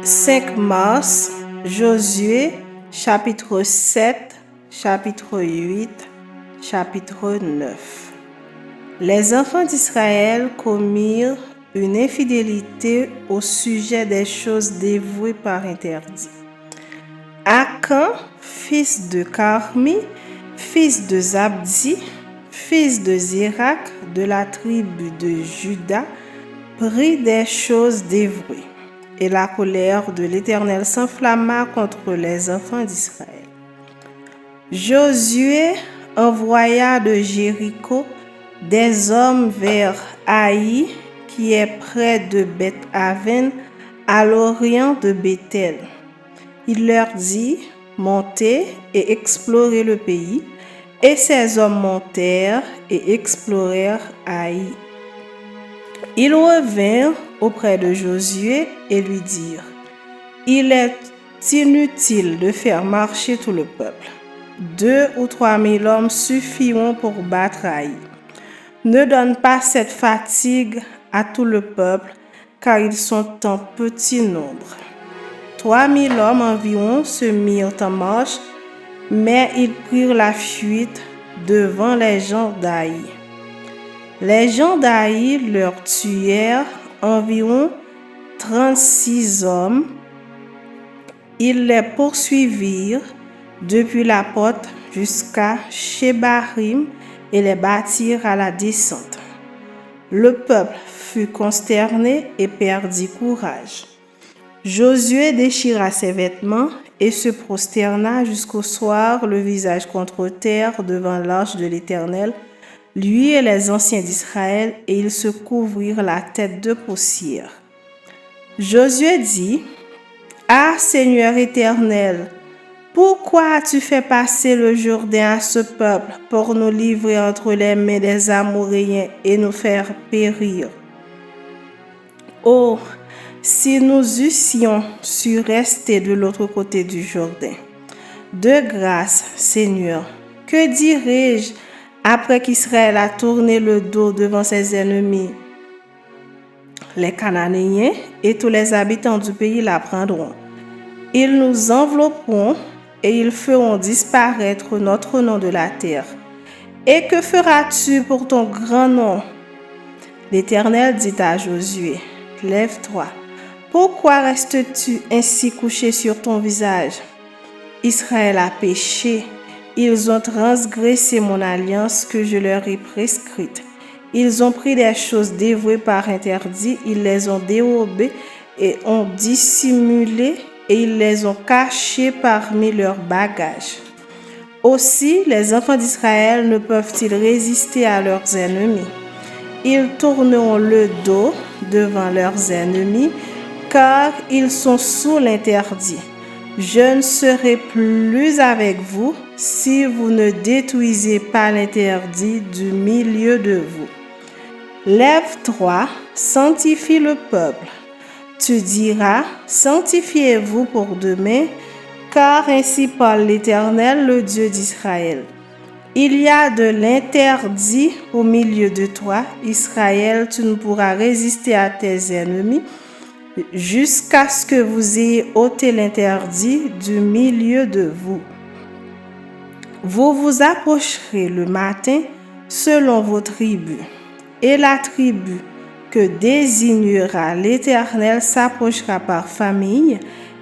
5 mars, Josué, chapitre 7, chapitre 8, chapitre 9. Les enfants d'Israël commirent une infidélité au sujet des choses dévouées par interdit. Akan, fils de Carmi, fils de Zabdi, fils de Zérak, de la tribu de Juda, prit des choses dévouées. Et la colère de l'Éternel s'enflamma contre les enfants d'Israël. Josué envoya de Jéricho des hommes vers Haï, qui est près de Beth-Aven, à l'orient de Béthel. Il leur dit: montez et explorez le pays. Et ces hommes montèrent et explorèrent Haï. Ils revinrent auprès de Josué et lui dirent: il est inutile de faire marcher tout le peuple. 2 ou 3 000 hommes suffiront pour battre Haï. Ne donne pas cette fatigue à tout le peuple, car ils sont en petit nombre. 3 000 hommes environ se mirent en marche, mais ils prirent la fuite devant les gens d'Haï. Les gens d'Haï leur tuèrent environ 36 hommes. Ils les poursuivirent depuis la porte jusqu'à Shebarim et les battirent à la descente. Le peuple fut consterné et perdit courage. Josué déchira ses vêtements et se prosterna jusqu'au soir, le visage contre terre devant l'arche de l'Éternel, lui et les anciens d'Israël, et ils se couvrirent la tête de poussière. Josué dit: ah, Seigneur Éternel, pourquoi as-tu fait passer le Jourdain à ce peuple pour nous livrer entre les mains des Amoréens et nous faire périr? Oh, si nous eussions su rester de l'autre côté du Jourdain. De grâce, Seigneur, que dirai-je après qu'Israël a tourné le dos devant ses ennemis? Les Cananéens et tous les habitants du pays la prendront. Ils nous envelopperont et ils feront disparaître notre nom de la terre. Et que feras-tu pour ton grand nom? L'Éternel dit à Josué: lève-toi. Pourquoi restes-tu ainsi couché sur ton visage? Israël a péché. Ils ont transgressé mon alliance que je leur ai prescrite. Ils ont pris des choses dévouées par interdit, ils les ont dérobées et ont dissimulé, et ils les ont cachées parmi leurs bagages. Aussi, les enfants d'Israël ne peuvent-ils résister à leurs ennemis. Ils tourneront le dos devant leurs ennemis, car ils sont sous l'interdit. Je ne serai plus avec vous si vous ne détruisez pas l'interdit du milieu de vous. Lève-toi, sanctifie le peuple. Tu diras: sanctifiez-vous pour demain, car ainsi parle l'Éternel, le Dieu d'Israël. Il y a de l'interdit au milieu de toi, Israël, tu ne pourras résister à tes ennemis, jusqu'à ce que vous ayez ôté l'interdit du milieu de vous. Vous vous approcherez le matin selon vos tribus, et la tribu que désignera l'Éternel s'approchera par famille,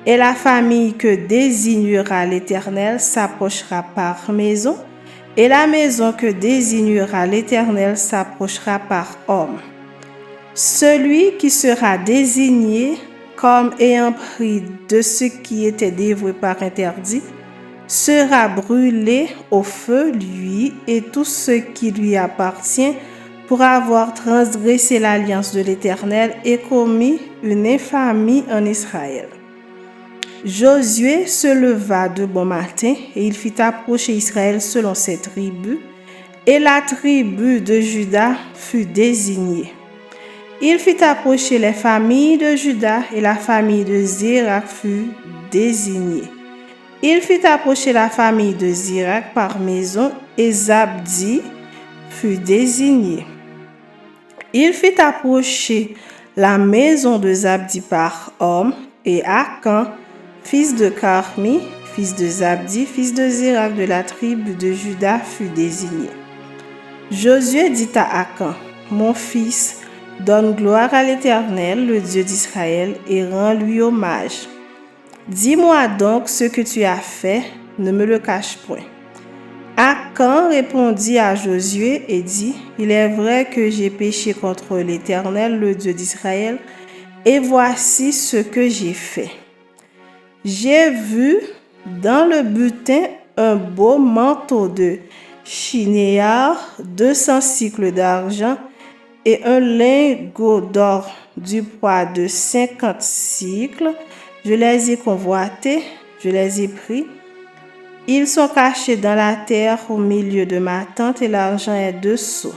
et la famille que désignera l'Éternel s'approchera par maison, et la maison que désignera l'Éternel s'approchera par homme. Celui qui sera désigné comme ayant pris de ce qui était dévoué par interdit sera brûlé au feu, lui et tout ce qui lui appartient, pour avoir transgressé l'alliance de l'Éternel et commis une infamie en Israël. Josué se leva de bon matin et il fit approcher Israël selon ses tribus, et la tribu de Juda fut désignée. Il fit approcher les familles de Juda et la famille de Zérak fut désignée. Il fit approcher la famille de Zérak par maison et Zabdi fut désigné. Il fit approcher la maison de Zabdi par homme et Akan, fils de Carmi, fils de Zabdi, fils de Zérak de la tribu de Juda, fut désigné. Josué dit à Akan, « Mon fils, donne gloire à l'Éternel, le Dieu d'Israël, et rends-lui hommage. Dis-moi donc ce que tu as fait, ne me le cache point. » Akan répondit à Josué et dit, « Il est vrai que j'ai péché contre l'Éternel, le Dieu d'Israël, et voici ce que j'ai fait. J'ai vu dans le butin un beau manteau de chinéar, 200 cycles d'argent, et un lingot d'or du poids de 50 cycles. Je les ai convoités, je les ai pris. Ils sont cachés dans la terre au milieu de ma tente et l'argent est 2 seaux. »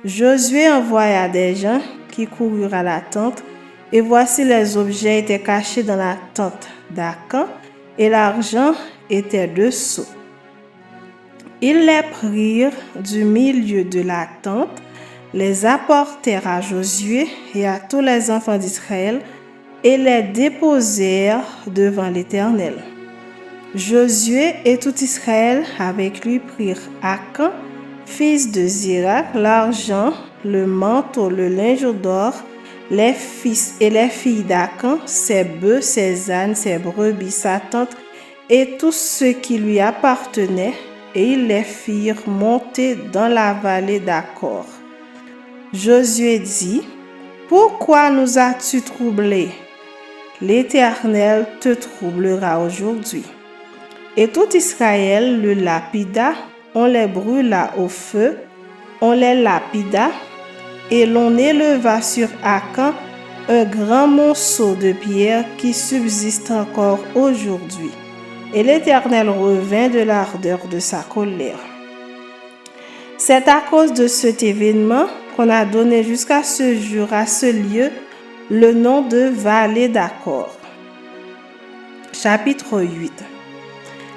Josué envoya des gens qui coururent à la tente et voici les objets étaient cachés dans la tente d'Akan et l'argent était 2 seaux. Ils les prirent du milieu de la tente, les apportèrent à Josué et à tous les enfants d'Israël et les déposèrent devant l'Éternel. Josué et tout Israël avec lui prirent Akan, fils de Zérak, l'argent, le manteau, le linge d'or, les fils et les filles d'Akan, ses bœufs, ses ânes, ses brebis, sa tente et tout ce qui lui appartenait, et ils les firent monter dans la vallée d'Achor. Josué dit, « Pourquoi nous as-tu troublés? L'Éternel te troublera aujourd'hui. » Et tout Israël le lapida, on les brûla au feu, on les lapida, et l'on éleva sur Akan un grand monceau de pierre qui subsiste encore aujourd'hui. Et l'Éternel revint de l'ardeur de sa colère. C'est à cause de cet événement qu'on a donné jusqu'à ce jour à ce lieu le nom de Vallée d'Achor. Chapitre 8.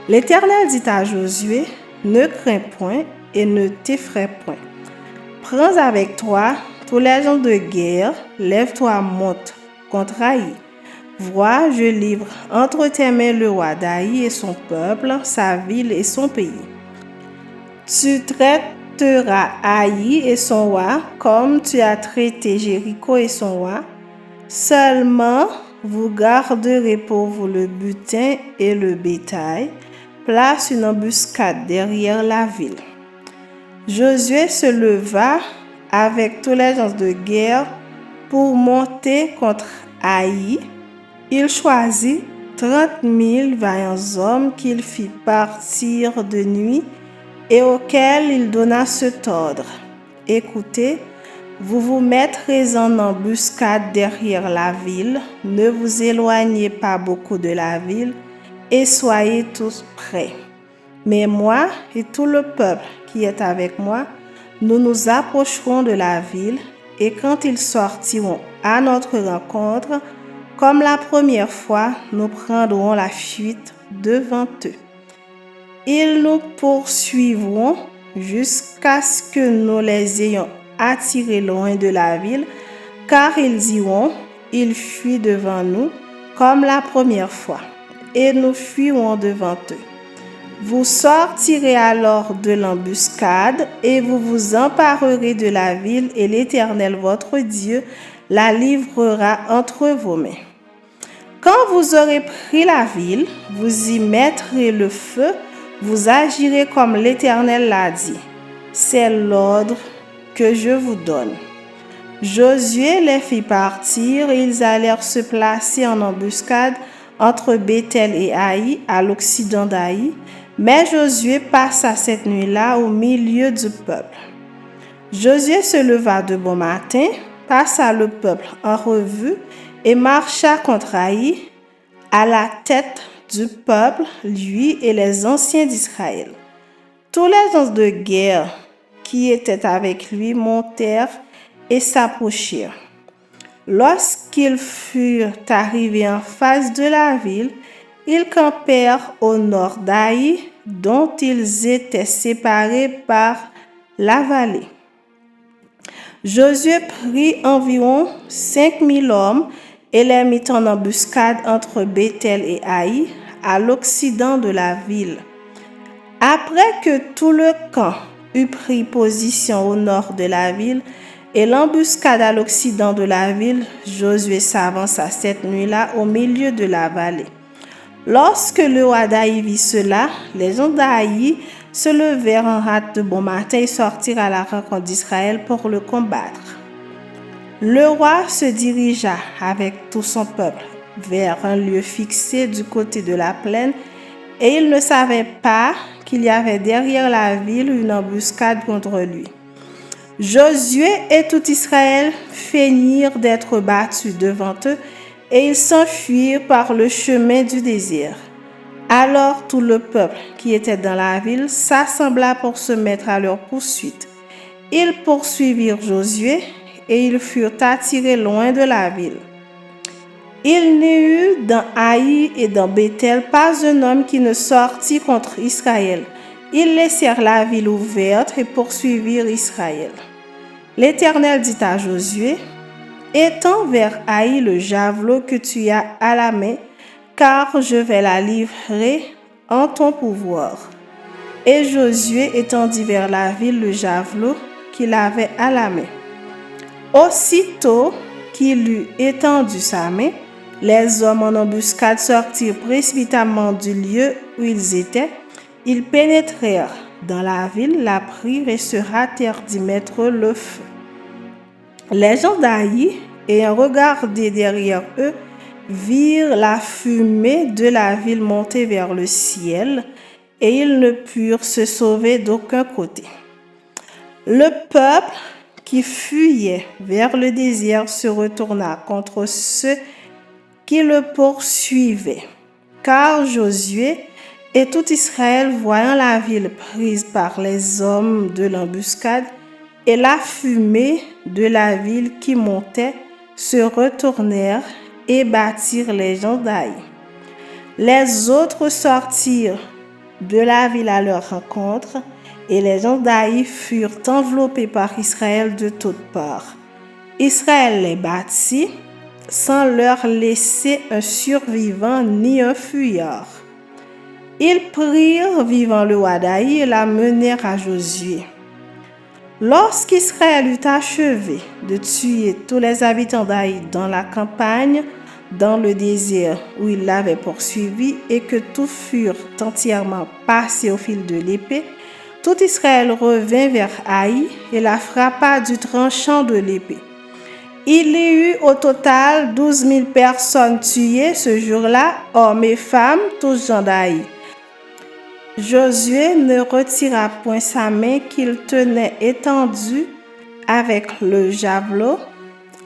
L'Éternel dit à Josué, « Ne crains point et ne t'effraie point. Prends avec toi tous les gens de guerre, lève-toi, monte contre Haï. Vois, je livre entre tes mains le roi d'Haï et son peuple, sa ville et son pays. Tu traiteras Haï et son roi comme tu as traité Jéricho et son roi. Seulement, vous garderez pour vous le butin et le bétail. Place une embuscade derrière la ville. » Josué se leva avec tous les gens de guerre pour monter contre Haï. Il choisit 30 000 vaillants hommes qu'il fit partir de nuit et auxquels il donna cet ordre. « Écoutez, vous vous mettrez en embuscade derrière la ville, ne vous éloignez pas beaucoup de la ville et soyez tous prêts. Mais moi et tout le peuple qui est avec moi, nous nous approcherons de la ville et quand ils sortiront à notre rencontre, comme la première fois, nous prendrons la fuite devant eux. Ils nous poursuivront jusqu'à ce que nous les ayons attirés loin de la ville, car ils diront, ils fuient devant nous comme la première fois, et nous fuirons devant eux. Vous sortirez alors de l'embuscade et vous vous emparerez de la ville et l'Éternel votre Dieu la livrera entre vos mains. Quand vous aurez pris la ville, vous y mettrez le feu, vous agirez comme l'Éternel l'a dit. C'est l'ordre que je vous donne. » Josué les fit partir et ils allèrent se placer en embuscade entre Béthel et Haï, à l'occident d'Haï. Mais Josué passa cette nuit-là au milieu du peuple. Josué se leva de bon matin, passa le peuple en revue et marcha contre Haï à la tête du peuple, lui et les anciens d'Israël. Tous les gens de guerre qui étaient avec lui montèrent et s'approchèrent. Lorsqu'ils furent arrivés en face de la ville, ils campèrent au nord d'Haï, dont ils étaient séparés par la vallée. Josué prit environ 5 000 hommes et les mit en embuscade entre Béthel et Haï, à l'occident de la ville. Après que tout le camp eut pris position au nord de la ville et l'embuscade à l'occident de la ville, Josué s'avança cette nuit-là au milieu de la vallée. Lorsque le roi d'Haï vit cela, les gens d'Haï se levèrent en hâte de bon matin et sortirent à la rencontre d'Israël pour le combattre. Le roi se dirigea avec tout son peuple vers un lieu fixé du côté de la plaine, et il ne savait pas qu'il y avait derrière la ville une embuscade contre lui. Josué et tout Israël feignirent d'être battus devant eux, et ils s'enfuirent par le chemin du désert. Alors tout le peuple qui était dans la ville s'assembla pour se mettre à leur poursuite. Ils poursuivirent Josué, et ils furent attirés loin de la ville. Il n'y eut dans Haï et dans Béthel pas un homme qui ne sortit contre Israël. Ils laissèrent la ville ouverte et poursuivirent Israël. L'Éternel dit à Josué: étends vers Haï le javelot que tu as à la main, car je vais la livrer en ton pouvoir. Et Josué étendit vers la ville le javelot qu'il avait à la main. Aussitôt qu'il eut étendu sa main, les hommes en embuscade sortirent précipitamment du lieu où ils étaient. Ils pénétrèrent dans la ville, la prirent et se hâtèrent d'y mettre le feu. Les gens d'Haï, ayant regardé derrière eux, virent la fumée de la ville monter vers le ciel, et ils ne purent se sauver d'aucun côté. Le peuple qui fuyait vers le désert se retourna contre ceux qui le poursuivaient, car Josué et tout Israël, voyant la ville prise par les hommes de l'embuscade et la fumée de la ville qui montait, se retournèrent et battirent les gens d'Haï. Les autres sortirent de la ville à leur rencontre, et les gens d'Haï furent enveloppés par Israël de toutes parts. Israël les battit sans leur laisser un survivant ni un fuyard. Ils prirent vivant le roi d'Haï et l'amenèrent à Josué. Lorsqu'Israël eut achevé de tuer tous les habitants d'Haï dans la campagne, dans le désert où il l'avait poursuivi, et que tous furent entièrement passés au fil de l'épée, tout Israël revint vers Haï et la frappa du tranchant de l'épée. Il y eut au total 12 000 personnes tuées ce jour-là, hommes et femmes, tous gens d'Haï. Josué ne retira point sa main qu'il tenait étendue avec le javelot,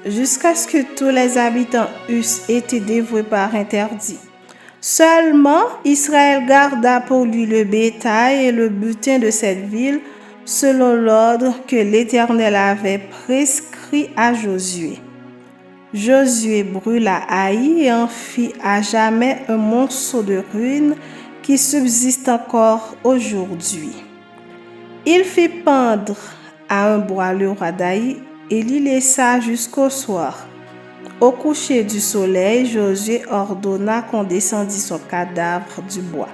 jusqu'à ce que tous les habitants eussent été dévoués par interdit. Seulement, Israël garda pour lui le bétail et le butin de cette ville, selon l'ordre que l'Éternel avait prescrit à Josué. Josué brûla Haï et en fit à jamais un monceau de ruines qui subsiste encore aujourd'hui. Il fit pendre à un bois le roi d'Haï et l'y laissa jusqu'au soir. Au coucher du soleil, Josué ordonna qu'on descendît son cadavre du bois.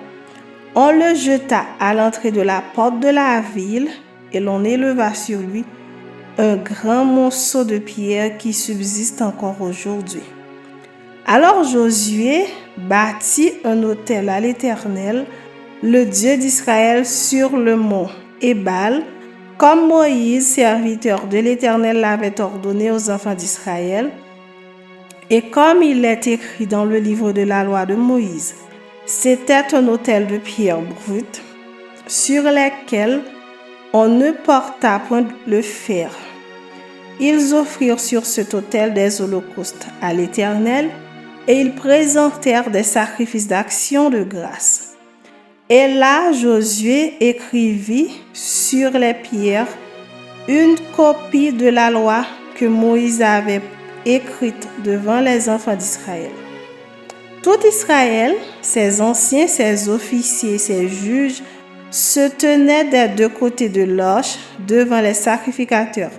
On le jeta à l'entrée de la porte de la ville et l'on éleva sur lui un grand monceau de pierre qui subsiste encore aujourd'hui. Alors Josué bâtit un autel à l'Éternel, le Dieu d'Israël, sur le mont Ébal, comme Moïse, serviteur de l'Éternel, l'avait ordonné aux enfants d'Israël, et comme il est écrit dans le livre de la loi de Moïse. C'était un autel de pierre brute, sur lesquels on ne porta point le fer. Ils offrirent sur cet autel des holocaustes à l'Éternel, et ils présentèrent des sacrifices d'action de grâce. Et là, Josué écrivit sur les pierres une copie de la loi que Moïse avait écrite devant les enfants d'Israël. Tout Israël, ses anciens, ses officiers, ses juges, se tenaient des deux côtés de l'arche devant les sacrificateurs,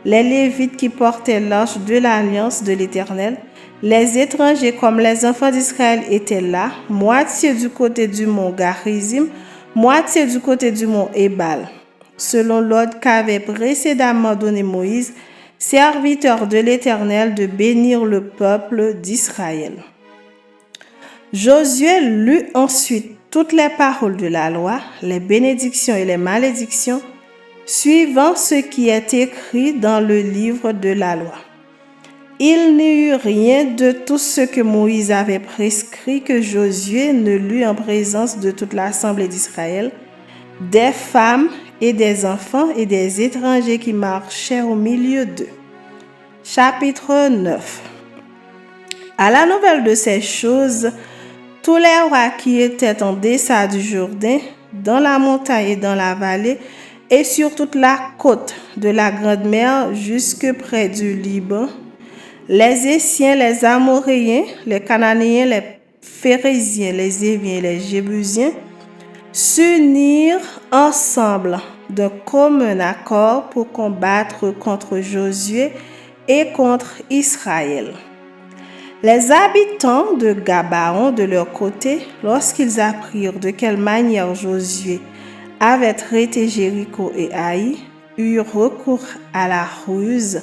les Lévites qui portaient l'arche de l'alliance de l'Éternel, Les étrangers comme les enfants d'Israël étaient là, moitié du côté du mont Garizim, moitié du côté du mont Ébal, selon l'ordre qu'avait précédemment donné Moïse, serviteur de l'Éternel, de bénir le peuple d'Israël. Josué lut ensuite toutes les paroles de la loi, les bénédictions et les malédictions, suivant ce qui est écrit dans le livre de la loi. Il n'y eut rien de tout ce que Moïse avait prescrit que Josué ne lut en présence de toute l'assemblée d'Israël, des femmes et des enfants et des étrangers qui marchaient au milieu d'eux. Chapitre 9. À la nouvelle de ces choses, tous les rois qui étaient en deçà du Jourdain, dans la montagne et dans la vallée, et sur toute la côte de la Grande Mer jusque près du Liban, les Essiens, les Amoréens, les Cananéens, les Phérésiens, les Éviens et les Jébusiens s'unirent ensemble d'un commun accord pour combattre contre Josué et contre Israël. Les habitants de Gabaon, de leur côté, lorsqu'ils apprirent de quelle manière Josué avait traité Jéricho et Haï, eurent recours à la ruse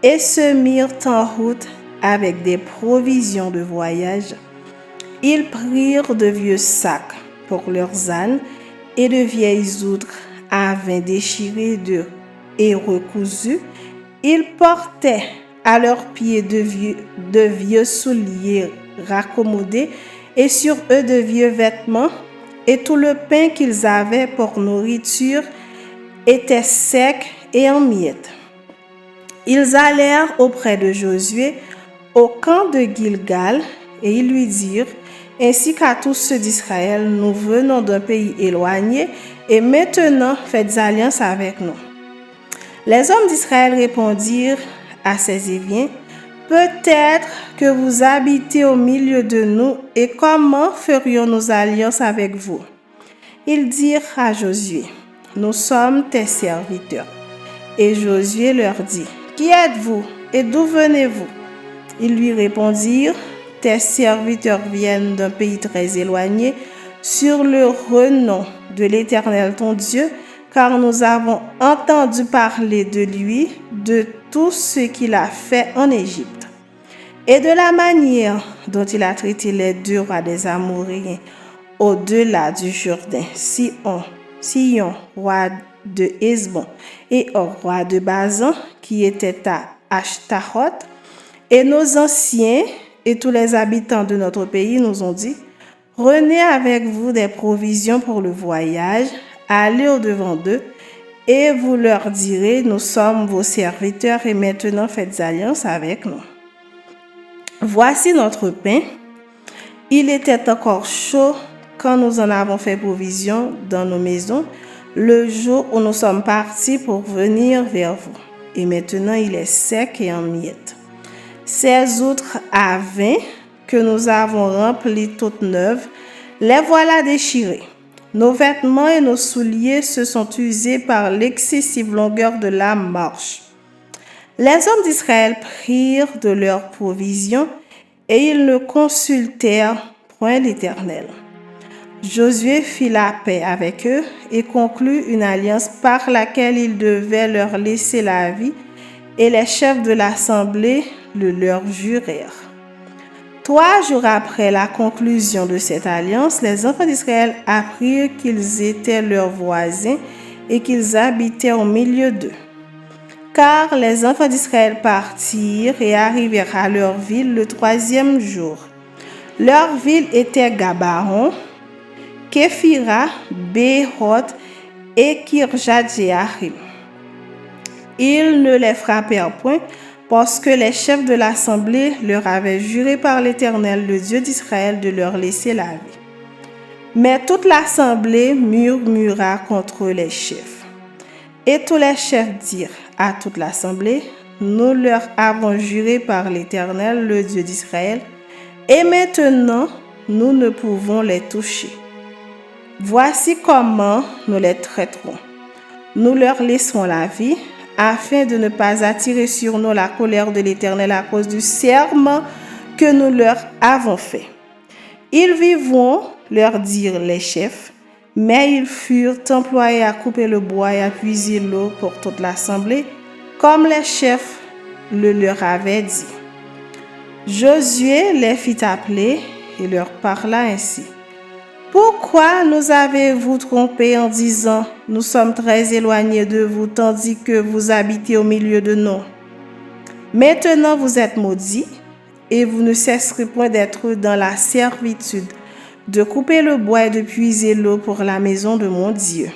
et se mirent en route avec des provisions de voyage. Ils prirent de vieux sacs pour leurs ânes et de vieilles outres à vin déchirées et recousues. Ils portaient à leurs pieds de vieux souliers raccommodés et sur eux de vieux vêtements, et tout le pain qu'ils avaient pour nourriture était sec et en miettes. Ils allèrent auprès de Josué au camp de Gilgal et ils lui dirent: ainsi qu'à tous ceux d'Israël, nous venons d'un pays éloigné et maintenant faites alliance avec nous. Les hommes d'Israël répondirent à ces Éviens: peut-être que vous habitez au milieu de nous, et comment ferions-nous alliance avec vous? Ils dirent à Josué: nous sommes tes serviteurs. Et Josué leur dit: qui êtes-vous et d'où venez-vous? Ils lui répondirent: tes serviteurs viennent d'un pays très éloigné, sur le renom de l'Éternel ton Dieu, car nous avons entendu parler de lui, de tout ce qu'il a fait en Égypte, et de la manière dont il a traité les deux rois des Amoréens au-delà du Jourdain, Sihon, roi de Hesbon, et Og, roi de Bazan, qui était à Ashtaroth. Et nos anciens et tous les habitants de notre pays nous ont dit: prenez avec vous des provisions pour le voyage, allez au-devant d'eux, et vous leur direz: nous sommes vos serviteurs et maintenant faites alliance avec nous. Voici notre pain. Il était encore chaud quand nous en avons fait provision dans nos maisons, le jour où nous sommes partis pour venir vers vous. Et maintenant il est sec et en miettes. Ces outres à vin que nous avons remplies toutes neuves, les voilà déchirées. Nos vêtements et nos souliers se sont usés par l'excessive longueur de la marche. Les hommes d'Israël prirent de leurs provisions et ils ne consultèrent point l'Éternel. Josué fit la paix avec eux et conclut une alliance par laquelle il devait leur laisser la vie, et les chefs de l'assemblée le leur jurèrent. 3 jours après la conclusion de cette alliance, les enfants d'Israël apprirent qu'ils étaient leurs voisins et qu'ils habitaient au milieu d'eux. Car les enfants d'Israël partirent et arrivèrent à leur ville le 3e jour. Leur ville était Gabaon, Képhira, Béroth et Kirjat-Jearim. Ils ne les frappèrent point parce que les chefs de l'assemblée leur avaient juré par l'Éternel, le Dieu d'Israël, de leur laisser la vie. Mais toute l'assemblée murmura contre les chefs. Et tous les chefs dirent à toute l'assemblée: nous leur avons juré par l'Éternel, le Dieu d'Israël, et maintenant nous ne pouvons les toucher. Voici comment nous les traiterons. Nous leur laisserons la vie, afin de ne pas attirer sur nous la colère de l'Éternel à cause du serment que nous leur avons fait. Ils vivront, leur dirent les chefs, mais ils furent employés à couper le bois et à puiser l'eau pour toute l'assemblée, comme les chefs le leur avaient dit. Josué les fit appeler et leur parla ainsi. Pourquoi nous avez-vous trompés en disant, nous sommes très éloignés de vous, tandis que vous habitez au milieu de nous? Maintenant vous êtes maudits, et vous ne cesserez point d'être dans la servitude, de couper le bois et de puiser l'eau pour la maison de mon Dieu.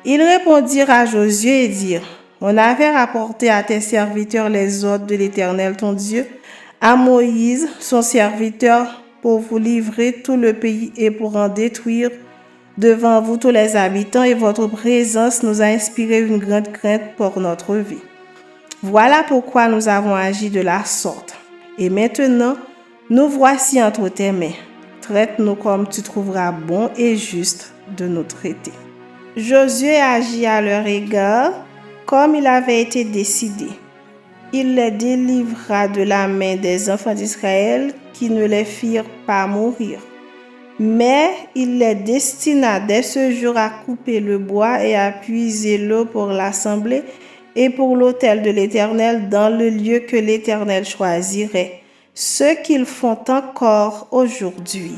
Ils répondirent à Josué et dirent, on avait rapporté à tes serviteurs les ordres de l'Éternel ton Dieu, à Moïse, son serviteur, pour vous livrer tout le pays et pour en détruire devant vous tous les habitants, et votre présence nous a inspiré une grande crainte pour notre vie. Voilà pourquoi nous avons agi de la sorte. Et maintenant, nous voici entre tes mains. Traite-nous comme tu trouveras bon et juste de nous traiter. Josué agit à leur égard comme il avait été décidé. Il les délivra de la main des enfants d'Israël qui ne les firent pas mourir. Mais il les destina dès ce jour à couper le bois et à puiser l'eau pour l'assemblée et pour l'autel de l'Éternel dans le lieu que l'Éternel choisirait, ce qu'ils font encore aujourd'hui.